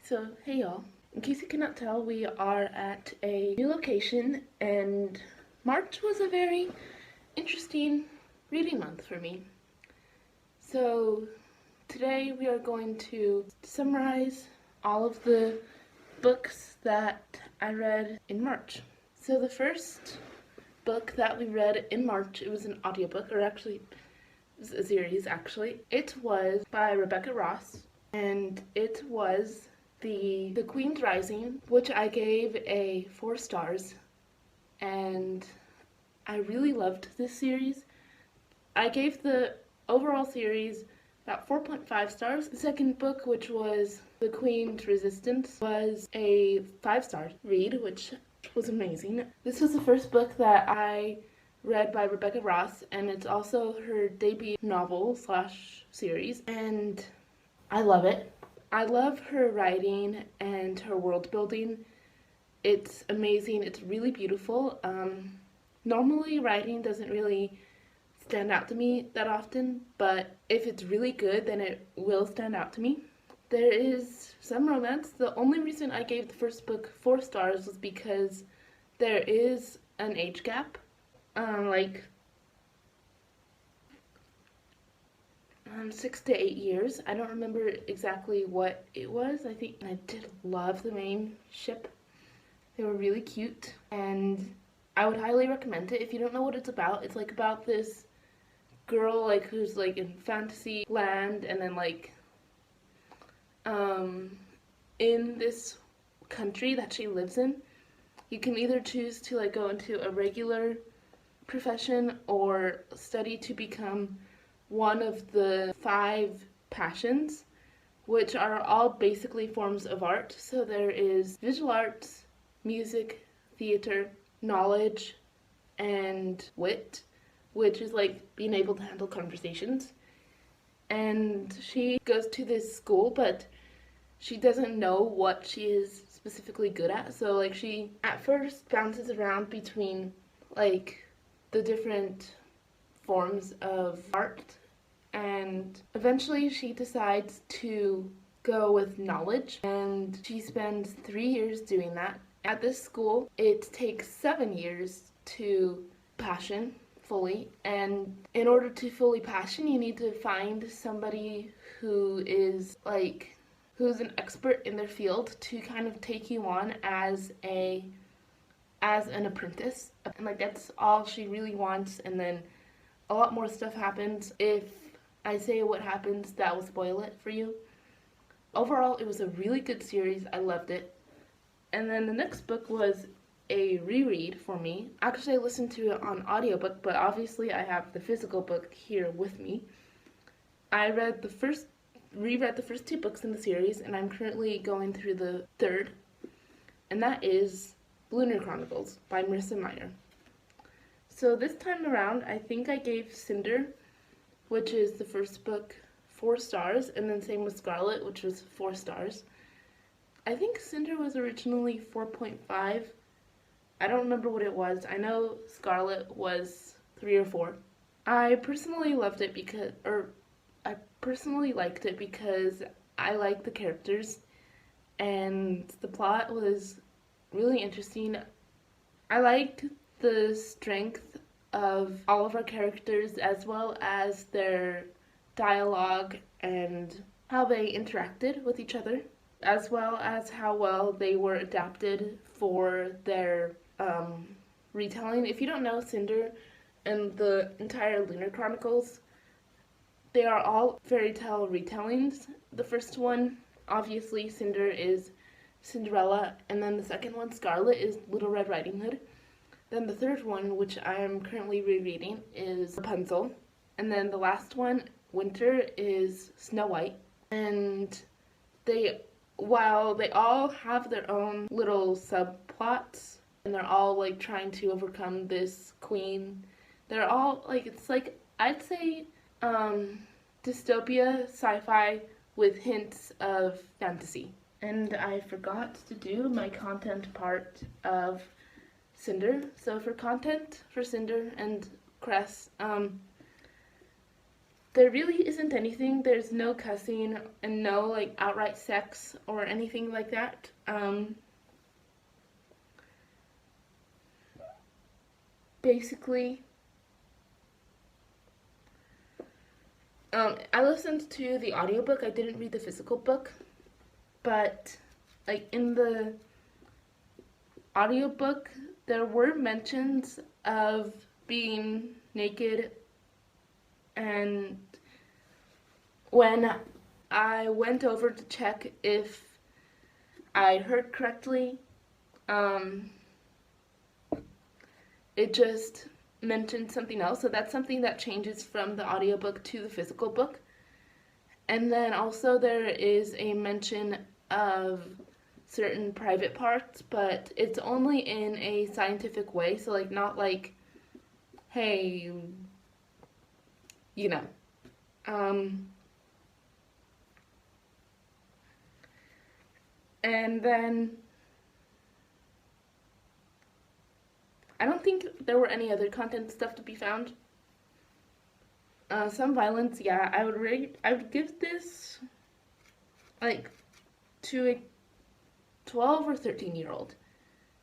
So, hey y'all. In case you cannot tell, we are at a new location, and March was a very interesting reading month for me. So, today we are going to summarize all of the books that I read in March. So, the first book that we read in March, it was an audiobook, or actually, it was a series actually. It was by Rebecca Ross, and it was the Queen's Rising, which I gave a 4 stars, and I really loved this series. I gave the overall series about 4.5 stars. The second book, which was The Queen's Resistance, was a 5-star read, which was amazing. This was the first book that I read by Rebecca Ross, and it's also her debut novel / series, and I love it. I love her writing and her world building. It's amazing. It's really beautiful. Normally, writing doesn't really stand out to me that often, but if it's really good, then it will stand out to me. There is some romance. The only reason I gave the first book 4 stars was because there is an age gap. 6 to 8 years. I don't remember exactly what it was. I think I did love the main ship. They were really cute, and I would highly recommend it. If you don't know what it's about about this girl who's in fantasy land, and then in this country that she lives in, you can either choose to go into a regular profession or study to become one of the 5 passions, which are all basically forms of art. So there is visual arts, music, theater, knowledge, and wit, which is being able to handle conversations. And she goes to this school, but she doesn't know what she is specifically good at. So she at first bounces around between the different forms of art, and eventually she decides to go with knowledge, and she spends 3 years doing that. At this school, it takes 7 years to passion fully, and in order to fully passion, you need to find somebody who is who's an expert in their field to kind of take you on as an apprentice. And that's all she really wants, and then a lot more stuff happens. If I say what happens, that will spoil it for you. Overall, it was a really good series. I loved it. And then the next book was a reread for me. Actually, I listened to it on audiobook, but obviously I have the physical book here with me. I reread the first 2 books in the series, and I'm currently going through the 3rd, and that is Lunar Chronicles by Marissa Meyer. So this time around, I think I gave Cinder, which is the first book, 4 stars, and then same with Scarlet, which was 4 stars. I think Cinder was originally 4.5. I don't remember what it was. I know Scarlet was 3 or 4. I personally liked it because I like the characters, and the plot was really interesting. I liked the strength of all of our characters, as well as their dialogue and how they interacted with each other, as well as how well they were adapted for their retelling. If you don't know, Cinder and the entire Lunar Chronicles, they are all fairy tale retellings. The first one, obviously, Cinder, is Cinderella, and then the second one, Scarlet, is Little Red Riding Hood. Then the third one, which I am currently rereading, is Rapunzel. And then the last one, Winter, is Snow White. And while they all have their own little subplots, and they're all trying to overcome this queen, they're all I'd say dystopia, sci-fi with hints of fantasy. And I forgot to do my content part of Cinder. So for content for Cinder and Cress, there really isn't anything. There's no cussing and no like outright sex or anything like that. Basically, I listened to the audiobook. I didn't read the physical book, but like in the audiobook, there were mentions of being naked, and when I went over to check if I heard correctly, um, it just mentioned something else. So that's something that changes from the audiobook to the physical book. And then also there is a mention of certain private parts, but it's only in a scientific way. So like not like, hey, you know. Um, and then I don't think there were any other content stuff to be found. Some violence, yeah. I would give this like to a 12 or 13-year-old.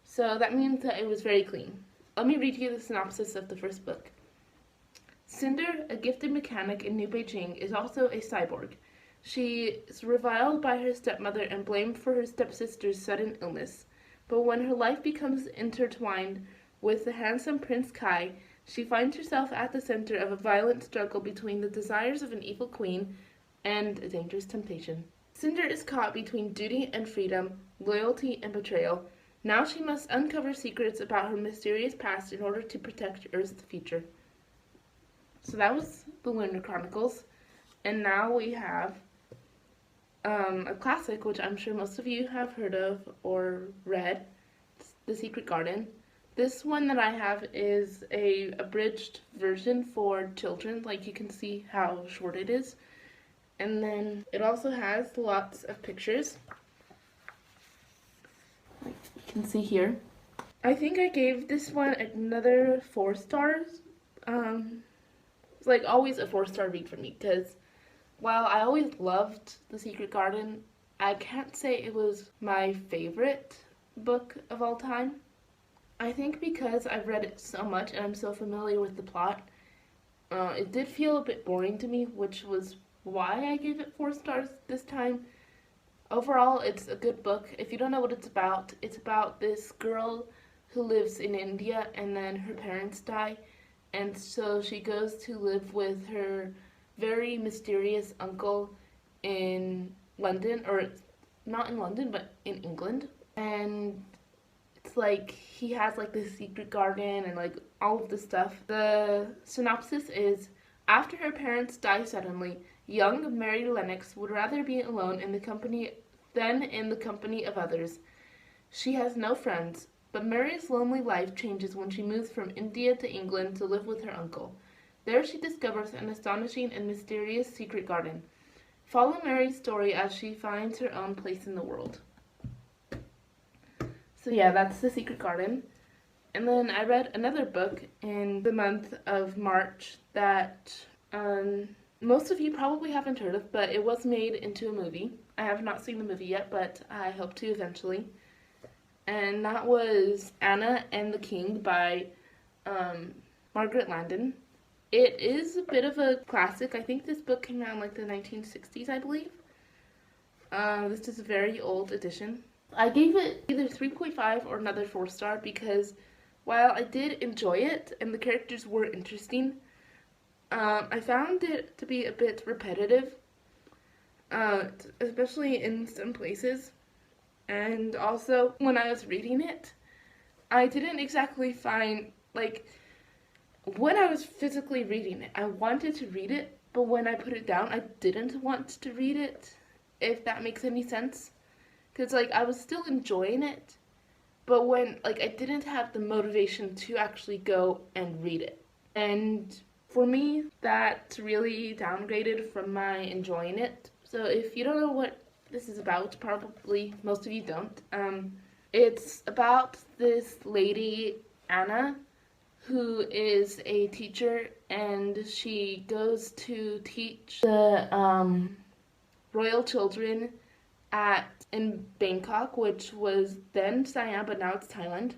So that means that it was very clean. Let me read you the synopsis of the first book. Cinder, a gifted mechanic in New Beijing, is also a cyborg. She is reviled by her stepmother and blamed for her stepsister's sudden illness. But when her life becomes intertwined with the handsome Prince Kai, she finds herself at the center of a violent struggle between the desires of an evil queen and a dangerous temptation. Cinder is caught between duty and freedom, loyalty and betrayal. Now she must uncover secrets about her mysterious past in order to protect Earth's future. So that was the Lunar Chronicles. And now we have a classic, which I'm sure most of you have heard of or read, The Secret Garden. This one that I have is a abridged version for children, like you can see how short it is. And then it also has lots of pictures, like you can see here. I think I gave this one another 4 stars. It's like always a 4-star read for me, because while I always loved The Secret Garden, I can't say it was my favorite book of all time. I think because I've read it so much and I'm so familiar with the plot, it did feel a bit boring to me, which was why I gave it 4 stars this time. Overall, it's a good book. If you don't know what it's about this girl who lives in India and then her parents die, and so she goes to live with her very mysterious uncle in London, or not in London, but in England. And it's like he has like this secret garden and like all of this stuff. The synopsis is, after her parents die suddenly, young Mary Lennox would rather be alone in the company than in the company of others. She has no friends, but Mary's lonely life changes when she moves from India to England to live with her uncle. There she discovers an astonishing and mysterious secret garden. Follow Mary's story as she finds her own place in the world. So yeah, that's The Secret Garden. And then I read another book in the month of March that most of you probably haven't heard of, but it was made into a movie. I have not seen the movie yet, but I hope to eventually. And that was Anna and the King by Margaret Landon. It is a bit of a classic. I think this book came out in like the 1960s, I believe. This is a very old edition. I gave it either 3.5 or another 4-star because while I did enjoy it and the characters were interesting, I found it to be a bit repetitive, especially in some places. And also, when I was reading it, I didn't exactly find, like, when I was physically reading it, I wanted to read it, but when I put it down, I didn't want to read it, if that makes any sense. Because, like, I was still enjoying it, but when, like, I didn't have the motivation to actually go and read it. And for me, that really downgraded from my enjoying it. So if you don't know what this is about, probably most of you don't, it's about this lady, Anna, who is a teacher and she goes to teach the royal children in Bangkok, which was then Siam, but now it's Thailand.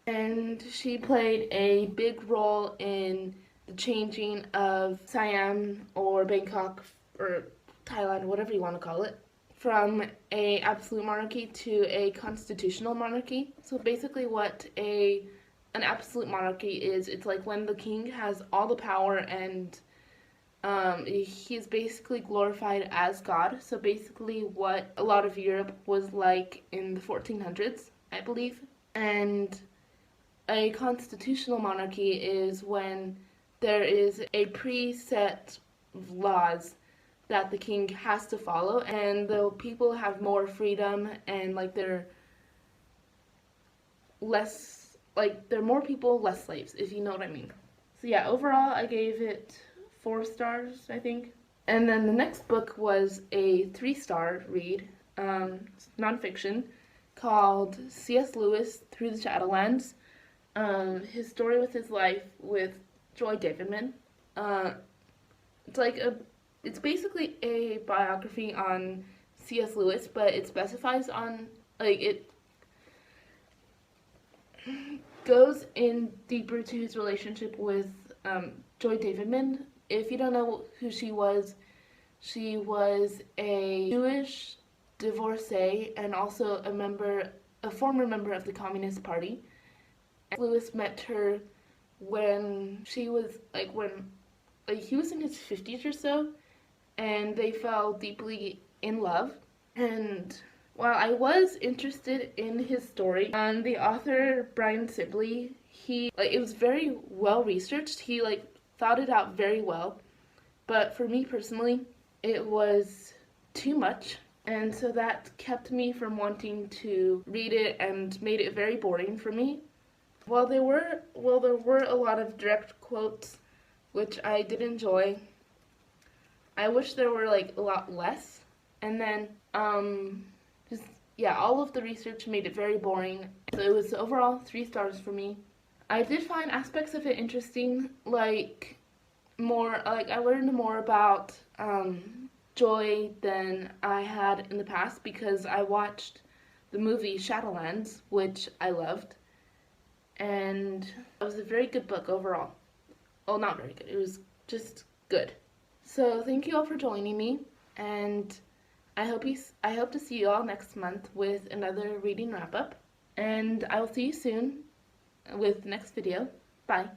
And she played a big role in the changing of Siam or Bangkok or Thailand, whatever you want to call it, from a absolute monarchy to a constitutional monarchy. So basically what an absolute monarchy is, it's like when the king has all the power and he's basically glorified as God. So basically what a lot of Europe was like in the 1400s, I believe. And a constitutional monarchy is when there is a preset laws that the king has to follow, and the people have more freedom, and like they're more people, less slaves, if you know what I mean. So yeah, overall I gave it 4 stars, I think. And then the next book was a 3-star read, nonfiction, called C.S. Lewis Through the Shadowlands. His story with his life with Joy Davidman. It's basically a biography on C.S. Lewis, but it specifies on, it goes in deeper to his relationship with Joy Davidman. If you don't know who she was a Jewish divorcee and also a former member of the Communist Party. Lewis met her when he was in his 50s or so, and they fell deeply in love. And while I was interested in his story, the author Brian Sibley, it was very well researched. He thought it out very well, but for me personally, it was too much. And so that kept me from wanting to read it and made it very boring for me. While there were a lot of direct quotes, which I did enjoy, I wish there were a lot less. And then all of the research made it very boring. So it was overall 3 stars for me. I did find aspects of it interesting, I learned more about Joy than I had in the past because I watched the movie Shadowlands, which I loved. And it was a very good book overall. Well, not very good. It was just good. So thank you all for joining me, and I hope to see you all next month with another reading wrap up. And I will see you soon with the next video. Bye.